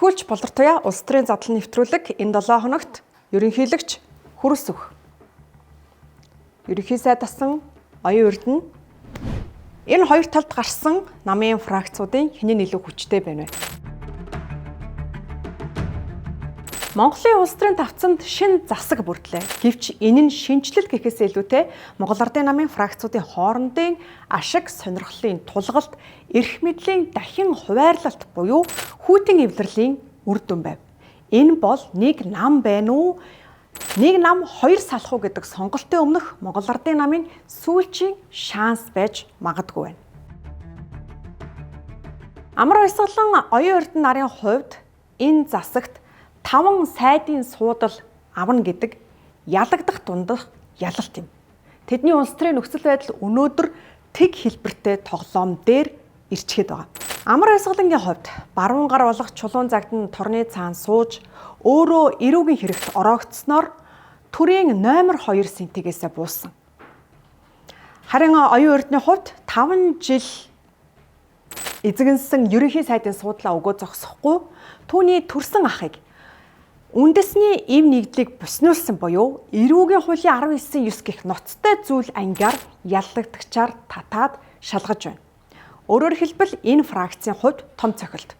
Сэтгүүлч Болортуяа улс төрийн задлан нэвтрүүлэг энэ 7 хоногт ерөнхийлөгч хүрс өг. Ерөнхий сайд асан оюун урд нь энэ хоёр талд гарсан намын фракцуудын хэн нь илүү хүчтэй байна вэ? Монголын улс төрийн тавцанд шинэ засаг бүрдлээ. Гэвч энэ нь шинжлэл гэхээс илүүтэй Монгол Ардын намын фракцуудын хоорондын ашиг сонирхлын тулгалт, эрх мэдлийн дахин хуваарлалт буюу хүйтэн эвлэрлийн үр дүн байв. Энэ бол нэг нам байна уу? Нэг нам хоёр салах уу гэдэг сонголтын өмнөх Монгол Ардын намын сүүлчийн шанс байж магадгүй байна. Амар баясгалан оюун эрдэнэ нарын хувьд энэ засагт 5 сайдын суудал авна гэдэг ялагдах дундах ялалт юм. Тэдний улс төрийн нөхцөл байдал өнөөдөр тэг хэлбэртэй тоглоом дээр ирчгээд байгаа. Амар баясгалангийн хувьд баруун гар болох чулуун загт нь торны цаан сууж өөрөө эрүүгийн хэрэгт ороогдсноор төрийн номер 2 сэнтигээсээ буусан. Харин оюун эрдэнэ хувьд 5 жил эзэгэнсэн ерөнхий сайдын суудлаа өгөө зогсохгүй түүний төрсэн ахыг үндэсний эв нэгдлийг буснуулсан буюу эрүүгийн хуулийн 19.9 гэх ноцтой зүйл ангиар яллагдагчаар татаад шалгаж байна. Өөрөөр хэлбэл энэ фракцийн хувьд том цохилт.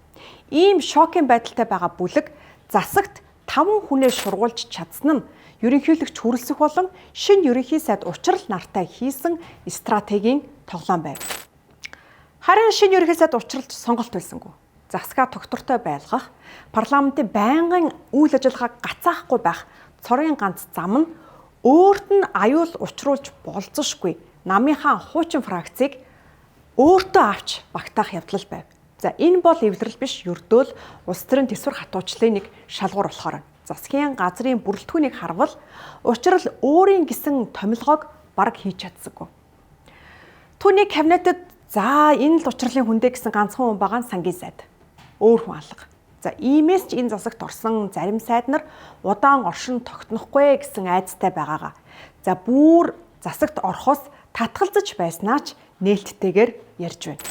Ийм шокийн байдалтай байгаа бүлэг засагт 5 хүнээ шургуулж чадсан нь ерөнхийлөгч хүрэлцэх болон шинэ ерөнхий сайд учрал нартай хийсэн стратегийн тоглоом байв. Харин шинэ ерөнхий сайд учралж сонголт байлсангүй. Засгаа тогтвортой байлгах, парламентын байнгын үйл ажиллагааг гацаахгүй байх цорын ганц зам нь өөрт нь аюул учруулж болзошгүй намынхаа хуучин фракцийг өөртөө авч багтаах явдал байв. За энэ бол эвлэрэл биш, ердөөл улс төрийн төсвөр хатуучлалын нэг шалгуур болохоор засгийн газрын бүрэлдэхүүнийг харвал учрал өөрийн гэсэн томилгоог бараг хийж чадсаггүй. Түүний кабинетад за энэ л учралын хүндээ гэсэн ганцхан хүн байгаа нь сангийн сайд. Өөр хүн алга. За иймээс ч энэ засагт орсон зарим сайд нар удаан оршин тогтнохгүй гэсэн айдастай байгаагаа. За бүр засагт орохоос татгалзаж байснаач нээлттэйгээр ярьж байна.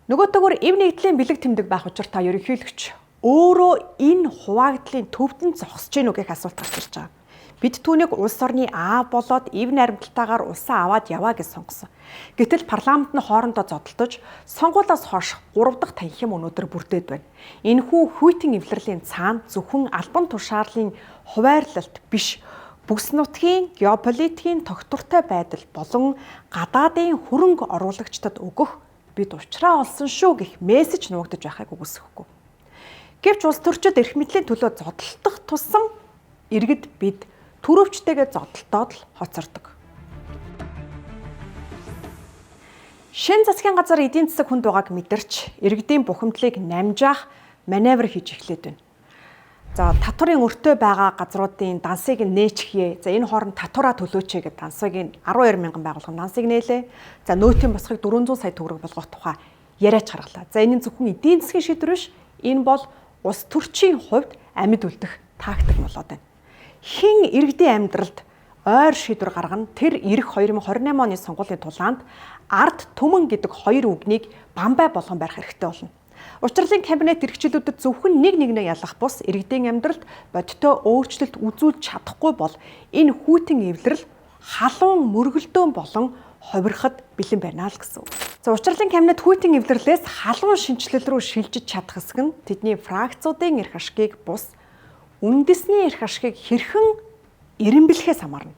Нөгөөтэйгөр эв нэгдлийн бэлэг тэмдэг байх учраа та ерөнхийлөгч өөрөө энэ хуваагдлын төвдөн зогсож гэнэ үү гэх асуулт гарч ирж байгаа. Бид түүнийг улс орны аав болоод эв найрамдалтайгаар улсаа аваад яваа гэж сонгосон. Гэтэл парламент нь хоорондоо зодтолдож сонгуулиас хойш 3 дахь танхим өнөөдөр бүрдээд байна. Энэхүү хүйтэн эвлэрлийн цаана зөвхөн албан тушаалын хуваарлалт биш, бүс нутгийн геополитикийн тогтвортой байдал болон гадаадын хөрөнгө оруулагчдад өгөх бид учраа олсон шүү гэх мессеж нуугдаж байхыг үгүйсэхгүй. Гэвч улс төрчид эрх мэдлийн төлөө зодтолдох тусам иргэд бид түрүүвчтэйгээ зодтолдоод л хоцордог. Шинэ засгийн газар эдийн засаг хүнд байгааг мэдэрч иргэдийн бухимдлыг намжаах маневр хийж эхлэв байна. За татварын өртөө байгаа газруудын дансыг нээчихье. За энэ хооронд татвараа төлөөч гэдэг дансыг 12 мянган байгууллагын дансыг нээлээ. За нөөтийн босхийг 400 сая төгрөг болгох тухай яриач гаргалаа. За энэ нь зөвхөн эдийн засгийн шийдвэр биш. Энэ бол улс төрчийн хувьд амьд үлдэх тактик болоод байна. Хин иргэдийн амьдралд ойр шийдвэр гаргана. Тэр ирэх 2028 оны сонгуулийн тулаанд ард түмэн гэдэг хоёр үгнийг бамбай болгон барих хэрэгтэй болно. Учрлын кабинет эрхчлүүдэд зөвхөн нэг нэгнээ ялах бус иргэдийн амьдралд бодиттой өөрчлөлт үзүүлж чадахгүй бол энэ хүйтэн эвлэрэл халуун мөргөлдөөн болон хувирахад бэлэн байна л гэсэн. За учрлын кабинет хүйтэн эвлэрлээс халуун шинжилэл рүү шилжиж чадах хэсэг нь тэдний фракцуудын эрх ашгийг бус үндэсний эрх ашгийг хэрхэн эренбэлэхээс хамаарна.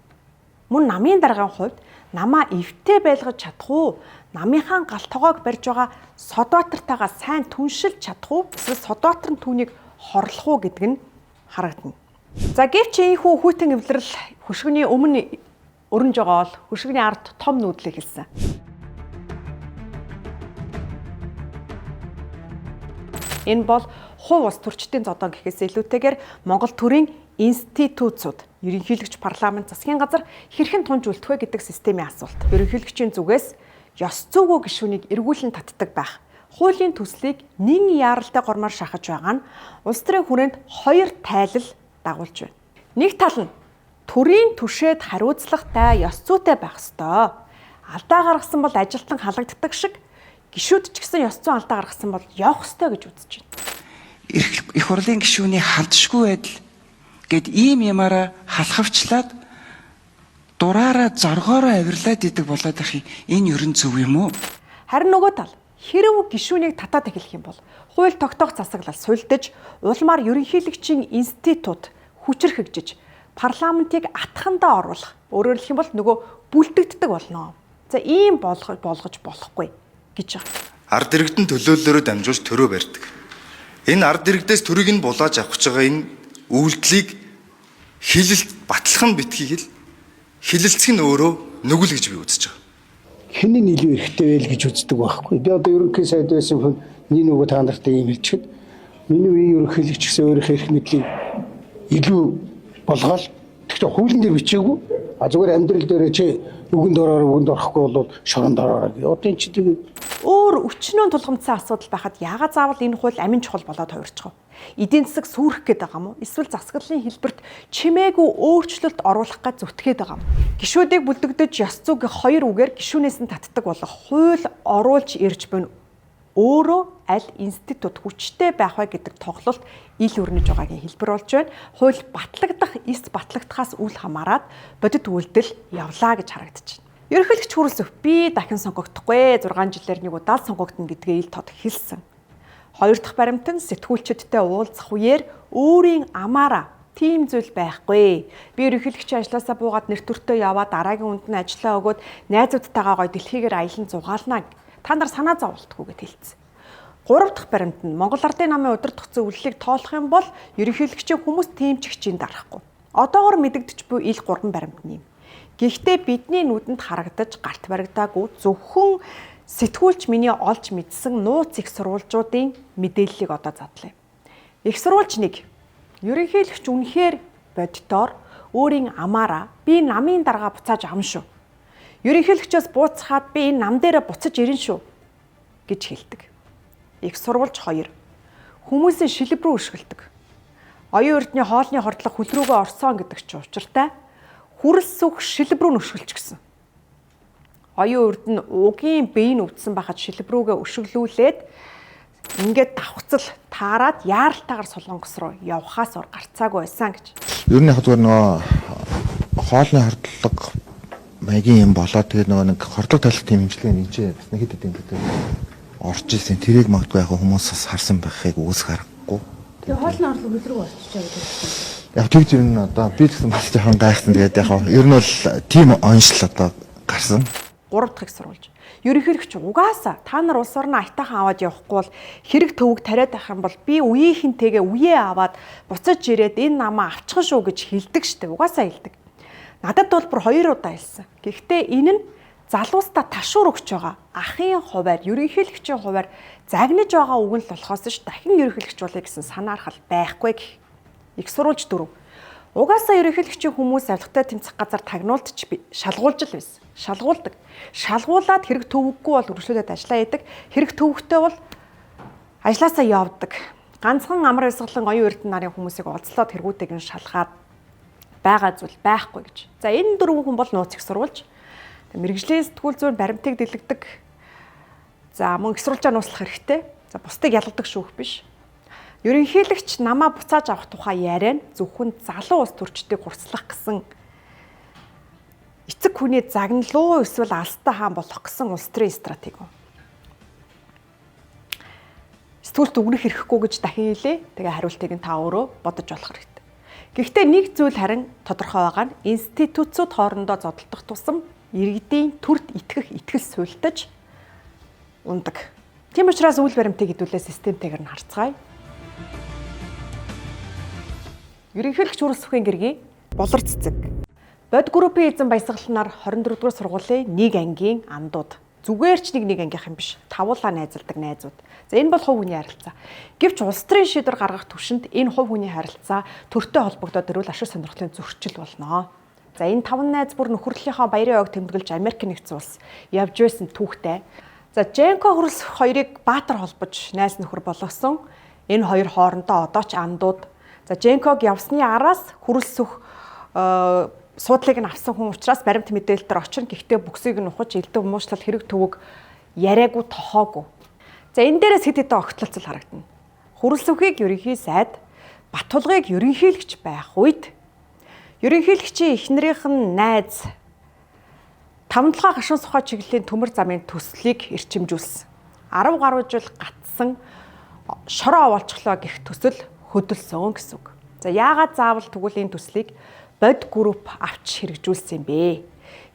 Мөн намын даргын хувьд намаа эвтэй байлгаж чадах уу? Намынхаа галтгоог барьж байгаа Содбаатартайгаа сайн түншилж чадах уу? Эсвэл Содбаатар нь түүнийг хорлох уу гэдэг нь харагдана. За гэвч ийхүү хүйтэн эвлэрэл хөшгөний өмнө өрнж байгаа бол хөшгөний ард том нүүдлийг хэлсэн. Энэ бол хувь улс төрчдийн зодон гэхээс илүүтэйгээр Монгол төрийн институтсууд, ерөнхийлөгч парламент, засгийн газар хэрхэн тунж үлдэх вэ гэдэг системийн асуулт. Ерөнхийлөгчийн зүгээс ёс зүйн гишүүнийг эргүүлэн татдаг байх. Хуулийн төслийг нэн яаралтай гормоор шахаж байгаа нь улс төрийн хүрээнд хоёр тайлал дагуулж байна. Нэг тал нь төрийн түшээд хариуцлагатай ёс зүйтэй байх ёстой. Алдаа гаргасан бол ажилтан халагддаг шиг гишүүд ч гэсэн ёс зүйн алдаа гаргасан бол явах ёстой гэж үзэж байна. их хурлын гишүүний халдшгүй байдал гэд ийм ямаараа халахвчлаад дураараа зоргоороо авирлаад идэг болоод ахи энэ ерөн зөв юм уу? Харин нөгөө тал хэрв гишүүнийг татаад эхлэх юм бол хууль тогтоох засаглал сулдаж улмаар ерөнхийлөгчийн институт хүчрхэгжиж парламентыг атхандаа оруулах өөрөөр хэлэх юм бол нөгөө бүлдэгддэг болно. За ийм болгож болохгүй гэж байна. Ард иргэдэн төлөөллөөрөө дамжуулж төрөө барьдаг. Энэ ард иргэдээс төрийг нь булааж авах гэж байгаа энэ үйлдэлийг хилэлт батлах нь битгий хэл хилэлцэх нь өөрөө нүгэл гэж би үзэж байгаа. Хинний илүү эрхтэй байл гэж үздэг байхгүй. Би одоо ерөнхий сайд байсан хүн нэг нөгөө та нартай юм хэлчихэд миний үеийн ерөнхийлөгч гэсэн өөрийнхөө эрх мэдлийг илүү болгоол. Тэгвэл хуулийн дээр бичээгүй. А зүгээр амьдрал дээр чи үгэнд орохгүй бол шоронд ороорой. Одоо энэ чи тэгээд өөр өчнөө тулгамдсан асуудал байхад яагаад заавал энэ хууль амин чухал болоод хувирчихв? Эдийн засаг сүрэх гээд байгаа юм уу? Эсвэл засаглалын хэлбэрт чимээгүй өөрчлөлт оруулах гэж зүтгээд байгаа юм. Гишүүдийг бүлдэгдэж ёс зүйн хоёр үгээр гишүүнээс нь татдаг болох хууль оруулж ирж буй өөрөө аль институт хүчтэй байх вэ гэдэг тоглолт ил өрнөж байгаагийн хэлбэр болж байна. Хууль батлагдах, эс батлагдахаас үл хамааран бодит үйлдэл явлаа гэж харагдаж байна. Ерөнхийлөгч Хүрэлцэх би дахин сонгогдохгүй 6 жилээр нэг удаа сонгогдно гэдгээ ил тод хэлсэн. Хоёр дахь баримт нь сэтгүүлчидтэй уулзах үеэр өөрийн амаараа тийм зүйл байхгүй. Би ерөнхийлөгчийн ажлаасаа буугаад нэр төртөө яваад дараагийн үнд нь ажиллаа өгөөд найзуудтайгаа гоё дэлхийгээр аялан зугаална. Та нар санаа зовлтгүй гэд хэлсэн. Гурав дахь баримт нь Монгол Ардын намын удирдах зөвлөлийг тоолох юм бол ерөнхийлөгчийн хүмүүс тэмцэгчийн дарахгүй. Одоогор мэдэгдэж буй ил 3 баримт нь юм. Гэхдээ бидний нүдэнд харагдаж гарт баригдаагүй зөвхөн сэтгүүлч миний олж мэдсэн нууц их сурвалжуудын мэдээллийг одоо задлаа. Их сурвалж 1. Ерөнхийлөгч үнэхээр боддоор өөрийн амаараа би намын дарга буцааж авна шүү. Ерөнхийлөгчөөс бууцхаад би энэ нам дээрээ буцаж ирнэ шүү гэж хэлдэг. Их сурвалж 2. Хүмүүсийн шилб рүү өшгөлдөг. Оюун эрдний хоолны хордлого хөл рүүгээ орсон гэдэг ч учиртай. Хүрэлцэх шилб рүү өшгөлч гэсэн. Оюун эрд нь угийн бэйн өвдсөн байхад шилб рүүгээ өшөглүүлээд ингээд давхцал таарад яаралтайгаар Солонгос руу явхаас ор гарцаагүй байсан гэж. Ер нь яг зүгээр нөгөө хоолны хордлого маягийн юм болоод тэгээд нөгөө нэг хордлого талх тийм хэмжлэг нэг ч бас нэг хэд хэдэн гэдэг орж ирсэн. Тэрийг магадгүй яг хүмүүс бас харсан байхыг үүсэх аргагүй. Тэгээ хоолны орлого хөл рүү орчих жаа гэдэг. Яг тэгж ер нь одоо би гэсэн бас жоохон гайхсан. Тэгээд яг ер нь бол тийм онцлол одоо гарсан. 3 дахь их сурвалж. Ерөнхийлөгч угаасаа та нар улс орноо айтайхан аваад явахгүй бол хэрэг төвөг тариад байх юм бол би үеийнхэнтэйгээ үеэ аваад буцаж ирээд энэ намаа авчихна шүү гэж хэлдэг штеп. Угаасаа хэлдэг. Надад бол бүр 2 удаа хэлсэн. Гэхдээ энэ нь залуустаа ташуур өгч байгаа. Ахын хуваар, ерөнхийлөгчийн хуваар загнаж байгаа үг нь л болохоос ш дахин ерөнхийлөгч болъё гэсэн санаархал байхгүй гэх. Их сурвалж 4. Угаасаа ерөнхийлөгчийн хүмүүс авилгатай тэмцэх газар тагнуулт ч шалгуулж л байсан. Шалгуулдаг. Шалгуулад хэрэг төвөггүй бол үргэлжлүүлээд ажиллаа хийдэг. Хэрэг төвөгтэй бол ажилласаа явдаг. Ганцхан амар бясалгалан оюун эрдэнэ нарын хүмүүсийг олзлоод хэрэгүүдийг нь шалгаад байгаа зүйл байхгүй гэж. За энэ 4 хүн бол нууц их сурвалж. Мэргэжлийн сэтгүүл зүйн баримтыг дэлгэдэг. За мөн их сурвалжаа нууцлах хэрэгтэй. За бусдыг ялгадаг шүүх биш. Ерөнхийлөгч намаа буцааж авах тухай яриа нь зөвхөн залуу улс төрчдийг хурцлах гэсэн эцэг хүний загналуу эсвэл алстай хаан болох гэсэн улс төрийн стратеги. Сэтгүүлт өгнөх хэрэггүй гэж дахин хэлээ. Тэгээ хариултыг нь та өөрөө бодож болох хэрэгтэй. Гэхдээ нэг зүйл харин тодорхой байгаа нь институцууд хоорондоо зодтолдох тусам иргэдийн төрд итгэх итгэл суйлтаж ундаг. Тийм учраас үйл баримтыг хэдүүлээ системтэйгээр нь харцгаая. Ерөнхийлөгч Хүрэлцэхийн гэргийн булар цэцэг. Бод группийн эзэн баясгаланаар 24-р сургуулийн 1 ангийн андууд. Зүгээр ч нэг ангийнх юм биш. Тавуулаа найзалдаг найзууд. За энэ бол хувь хүний харилцаа. Гэвч улс төрийн шийдвэр гаргах түвшинд энэ хувь хүний харилцаа төртэй холбогдоод ирвэл ашиг сонирхлын зөрчил болно. За энэ 5 найз бүр нөхөрлөлийнхөө баярын ойг тэмдэглэж Америк нэгдсэн улс явж байсан түүхтэй. За Женко Хүрэлцэх хоёрыг Баатар холбож найз нөхөр болгосон. Энэ хоёр хоорондоо одоо ч андууд. За Женког явсны араас Хүрэлцэх суудлыг нь авсан хүн учраас баримт мэдээлэлээр очино. Гэхдээ бүксийг нь ухаж элдв муучлал хэрэг төвөг яриаггүй тохоогүй. За энэ дээрээс хэд хэдэн огтлолцол харагдана. Хуралсүхийг ерөнхий сайд Баттулгыг ерөнхийлөгч байх үед ерөнхийлөгчийн эхнэрийнх нь найз 5 гашуун сухай чиглэлийн төмөр замын төслийг эрчимжүүлсэн. 10 гаруй жил гатсан шороо овоолцглоо гэх төсөл хөдөлсөн гэсэн үг. За яагаад заавал тэгвэл энэ төслийг бод групп авч хэрэгжүүлсэн юм бэ?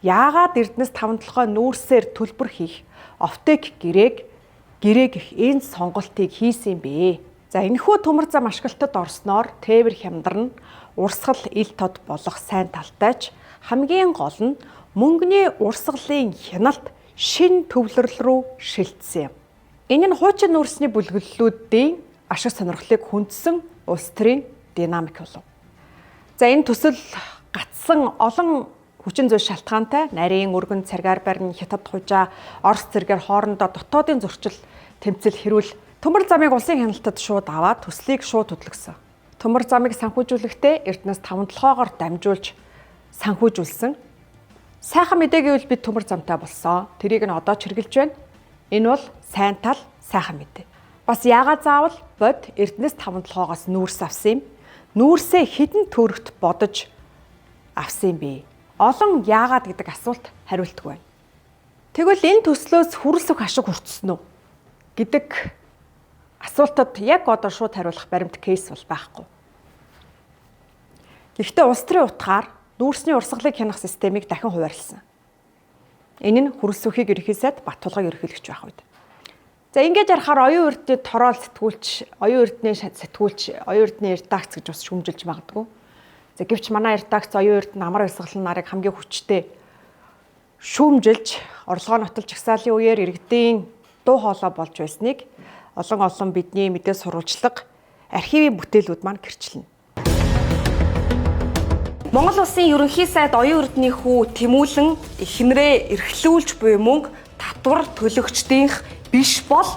Яагаад Эрдэнэс 5 нүүрсээр төлбөр хийх офтек гэрээ гэх энэ сонголтыг хийсэн юм бэ? За энэхүү төмөр зам ашиглалтад орсноор тээвэр хямдар нь урсгал ил тод болох сайн талтайч хамгийн гол нь мөнгөний урсгалын хяналт шин төвлөрөл рүү шилжсэн юм. Энэ нь хуучин нүүрсний бүлгэллүүдийн ашиг сонирхлыг хүндсэн улс төрийн динамик болов. За энэ төсөл гатсан олон хүчин зүйл шалтгаантай нарийн өргөн царгаар барин хятад хужаа Орос зэргээр хоорондоо дотоодын зөрчил тэмцэл хэрүүл төмөр замыг улсын хяналтад шууд аваад төслийг шууд хөтлөсөн. Төмөр замыг санхүүжүүлэхдээ Эрдэнэс 5-оор дамжуулж санхүүжүүлсэн. Сайхан мэдээ гэвэл бид төмөр замтай болсон. Тэрийг нь одоо ч хэрэгжилж байна. Энэ бол сайн тал, сайхан мэдээ. Бас яагаад заавал бод Эрдэнэс 5-оос нүүрс авсан юм? Нүүрсээ хэдэн төгрөгт бодож авсан юм бэ? Олон яагаад гэдэг асуулт хариултгүй байна. Тэгвэл энэ төслөөс хуралсөх ашиг хүртсэн үү гэдэг асуултад яг одоо шууд хариулах баримт кейс бол байхгүй. Гэхдээ улс төрийн утгаар нүүрсний урсгалыг хянах системийг дахин хуваарлсан. Энэ нь хуралсөхийг ерөнхий сайд Баттулгыг ерөнхийлөгч байх үед. За ингэж ярахаар оюун эрдний тороол сэтгүүлч, оюун эрдний сэтгүүлч, оюун эрдний редакц гэж бас шүүмжилж магадгүй. За гэвч манай редакц оюун эрдэнэ амар бясалгалын нарыг хамгийн хүчтэй шүүмжилж, орлогоо нотолж жагсаалын үеэр иргэдийн дуу хоолой болж байсныг олон бидний мэдээ сурвалжлага архивын бүтээлүүд маань гэрчилнэ. Монгол улсын ерөнхий сайд оюун эрдний хүү Тэмүүлэн эхнэрээ эрхлүүлж буй мөнгө татвар төлөгчдийнх биш бол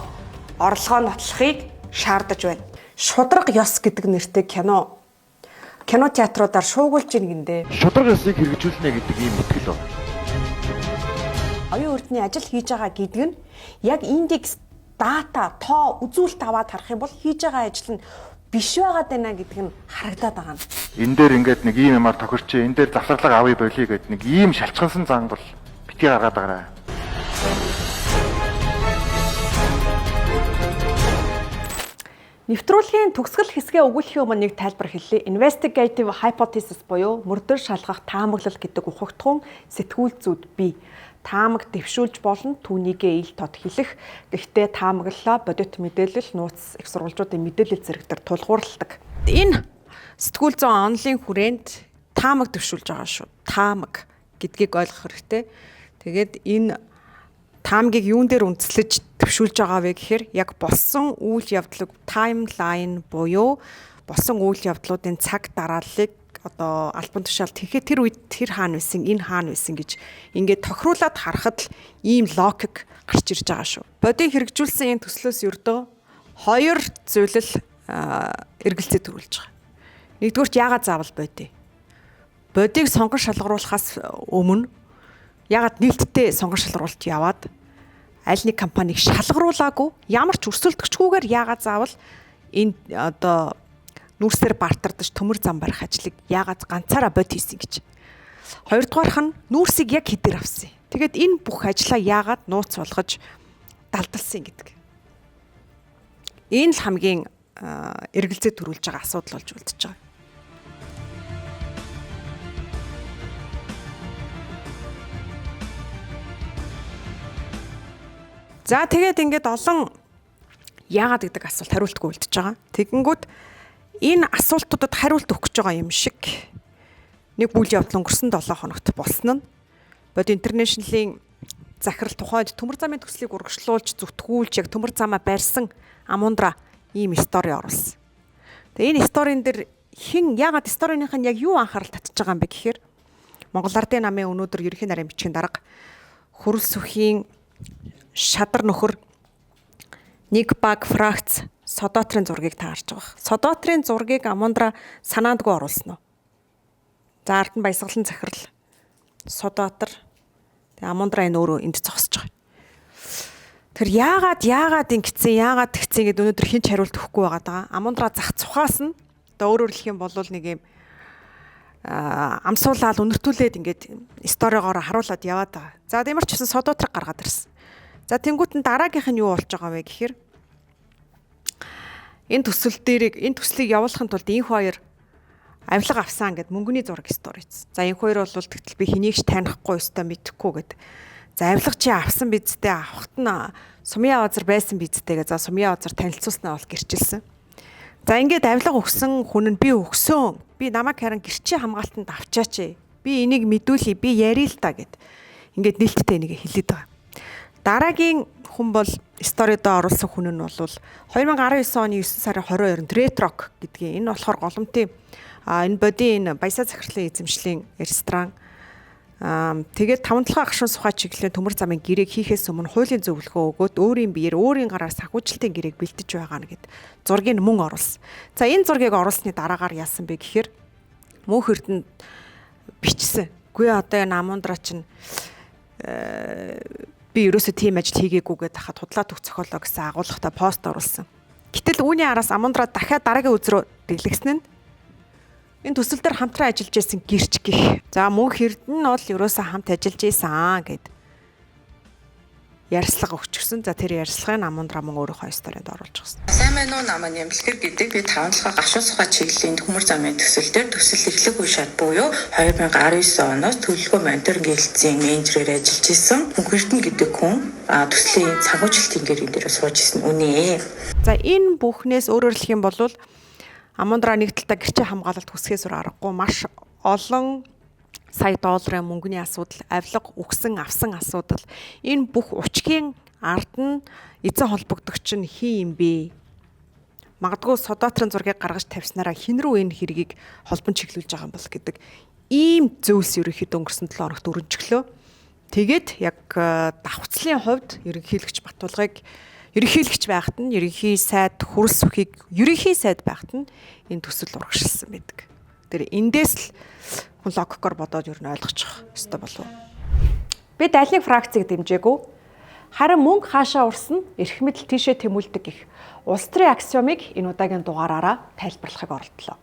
орлогоо нотлохыг шаардаж байна. Шудраг ёс гэдэг нэртэй кино театруудаар шуугуулж ийн гиндэ. Шудраг ёсыг хэрэгжүүлнэ гэдэг ийм итгэл байна. Оюун эрдний ажил хийж байгаа гэдэг нь яг индекс дата тоо үзүүлэлт аваад харах юм бол хийж байгаа ажил нь биш байгаад байна гэдэг нь харагдаад байгаа юм. Энэ дээр ингээд нэг ийм юмар тохирч, энэ дээр завсарлага авъя болиё гэдэг нэг ийм шалчгансан зан бол битгий гаргаад байгаа. Нэвтрүүлгийн төгсгөл хэсгээ өгүүлэхийн өмнө нэг тайлбар хэлье. Investigative hypothesis буюу мөрдөр шалгах таамаглал гэдэг ухагтхан сэтгүүл зүйд бий. Таамаг дэвшүүлж болно, түүнийгээ ил тод хэлэх. Гэхдээ таамаглалаа бодит мэдээлэл, нууц их сурвалжуудын мэдээлэл зэрэг төр тулгуурладаг. Энэ сэтгүүл зүйн онлын хүрээнд таамаг дэвшүүлж байгаа шүү. Таамаг гэдгийг ойлгох хэрэгтэй. Тэгээд энэ таамгийг юун дээр үндэслэж төвшүүлж байгаа вэ гэхээр яг болсон үйл явдлыг таймлайн буюу болсон үйл явдлуудын цаг дарааллыг одоо албан тушаалд хийхэд тэр үед тэр хаана байсан, энэ хаана байсан гэж ингээд тохируулаад харахад л ийм логик гарч ирж байгаа шүү. Бодийн хэрэгжүүлсэн энэ төслөөс ердөө хоёр зүйлэл эргэлзээ төрүүлж байгаа. Нэгдүгürt яагаад заавал бодъё? Бодийг сонгон шалгаруулахаас өмнө яагаад нээлттэй сонгон шалгаруулалт яваад аль нэг компанийг шалгаруулаагүй ямар ч өрсөлдөгчгүйгээр яагаад заавал энэ одоо нүүрсээр бартардаж төмөр зам барих ажлыг яагаад ганцаараа бод хийсэн гэж. Хоёрдугаарх нь нүүрсийг яг хэдээр авсан. Тэгээд энэ бүх ажлаа яагаад нууц болгож далдалсан гэдэг. Энэ л хамгийн эргэлзээ төрүүлж байгаа асуудал болж үлдчихэж байгаа. За тэгээд ингээд олон яагаад гэдэг асуулт хариултгүй үлдчихэж байгаа. Тэгэнгүүт энэ асуултуудад хариулт өгөх гэж байгаа юм шиг нэг үйл явдал өнгөрсөн 7 хоногт болсон нь бод интернэшнлийн захирал тухайд төмөр замын төслийг урагшлуулж зүтгүүлж яг төмөр замаа барьсан Амундра ийм стори оруулсан. Тэгээ энэ сторийн дээр хэн яагаад сторийнх нь яг юу анхаарал татж байгаа юм бэ гэхээр Монгол Ардын намын өнөөдөр ерөнхий нарийн бичгийн дарга хөрөл сүхийн шадар нөхөр нэг баг фракц Содотрын зургийг таарч байгаа. Содотрын зургийг Амундра санаандгүй оруулсан уу? За ард нь баясгалан захирал Содотр тэгээ Амундра энэ өөрөө энд зогсож байгаа. Тэр яагаад ингэсэн яагаад тэгсэн гэдэг өнөөдөр хин ч хариулт өгөхгүй байгаа. Амундра зах цухаас нь одоо өөрөөр хэлэх юм бол нэг юм амсуулаад өнөртүүлээд ингээд сторигоор харуулад яваад байгаа. За тиймэр ч гэсэн содоотраг гаргаад ирсэн. За тэнгуут нь дараагийнх нь юу болж байгаа вэ гэхээр энэ төслийг явуулахын тулд энх хоёр авилга авсан гэд мөнгөний зураг стори хийсэн. За энх хоёр бол тэгтэл би хэнийгч танихгүй өстой мэдэхгүй гэд. За авилга чи авсан бидтэй авахт нь Сумья Озер байсан бидтэй гэ. За Сумья Озер танилцуулснаа бол гэрчилсэн. За ингээд авилга өгсөн хүн нь би өгсөн. Би намайг харин гэрчийн хамгаалтанд авчаач. Би энийг мэдүүлье. Би ярил л та гэд. Ингээд нээлттэй энийг хэлээд байгаа. Дараагийн хүн бол сторидо оруулсан хүн нь бол 2019 оны 9 сарын 22-нд Ретрок гэдгийг энэ болохоор голомтын энэ бодийн баясаа захирлын эзэмшлийн ресторан тэгээд 5-7 агшин сухай чиглэлийн төмөр замын гэрээг хийхээс өмнө хуулийн зөвлөгөө өгөөд өөрийн биеэр өөрийн гараар санхүүжилтийн гэрээг бэлтэж байгаа нэгэд зургийг мөн оруулсан. За энэ зургийг оруулсны дараагаар яасан бэ гэхээр мөнх эрдэнэ бичсэн. Гүй одоо энэ амундра чинь би ерөөсөө тийм ажил хийгээгүй гэдээ хахад худлаа төгс зохиолоо гэсэн агуулгатай пост оруулсан. Гэтэл үүний араас амундра дахиад дараагийн үзрөө дэглэгсэн нь энэ төсөл дээр хамтран ажиллаж байсан гэрч гих. За мөнх эрдэнэ нь бол ерөөсөө хамт ажиллаж ийсэн гэд ярьслага өгчихсөн. За тэр ярьслагыг амундра мөн өөрийнхөө сторинд оруулж гисэн. Сайн байна уу намаа нэмэлтгэр гэдэг би 5-7 гашуун сухай чиглэлийн төмөр замын төсөл дээр төсөл эхлэх үе шат буюу 2019 оноос төлөвлөгөө мониторинг хэлтсийн менежерээр ажиллаж исэн. Мөнх эрдэнэ гэдэг хүн төслийн санхүүжилтийн гэрийн дээр сууж исэн үнэ. За энэ бүхнээс өөрөөр хэлэх юм бол амундра нэг талдаа гэрчийн хамгаалалт хүсгээс аргагүй маш олон сая долларын мөнгөний асуудал, авилга өгсөн авсан асуудал. Энэ бүх учгийн ард нь эзэн холбогдогч нь хин юм бэ? Магадгүй содоотрын зургийг гаргаж тавьснараа хин рүү энэ хэргийг холбон чиглүүлж байгаа юм бол гэдэг ийм зөвс ерөнхийдөө өнгөрсөн 7 хоногт өрнөжглөө. Тэгээд яг давхцлын хувьд ерөнхийлөгч Батулгыг ерөнхийлөгч байхад нь ерөнхий сайд хурс бүхийг ерөнхий сайд байхад нь энэ төсөл урагшилсан байдаг. Тэр эндээс л хүн логикоор бодоод ер нь ойлгочих ёстой болов. Бид аль нэг фракцыг дэмжээгүй. Харин мөнгө хаашаа урсна, эрх мэдэл тийшээ тэмүүлдэг гэх улс төрийн аксиомыг энэ удаагийн дугаараараа тайлбарлахыг оролдлоо.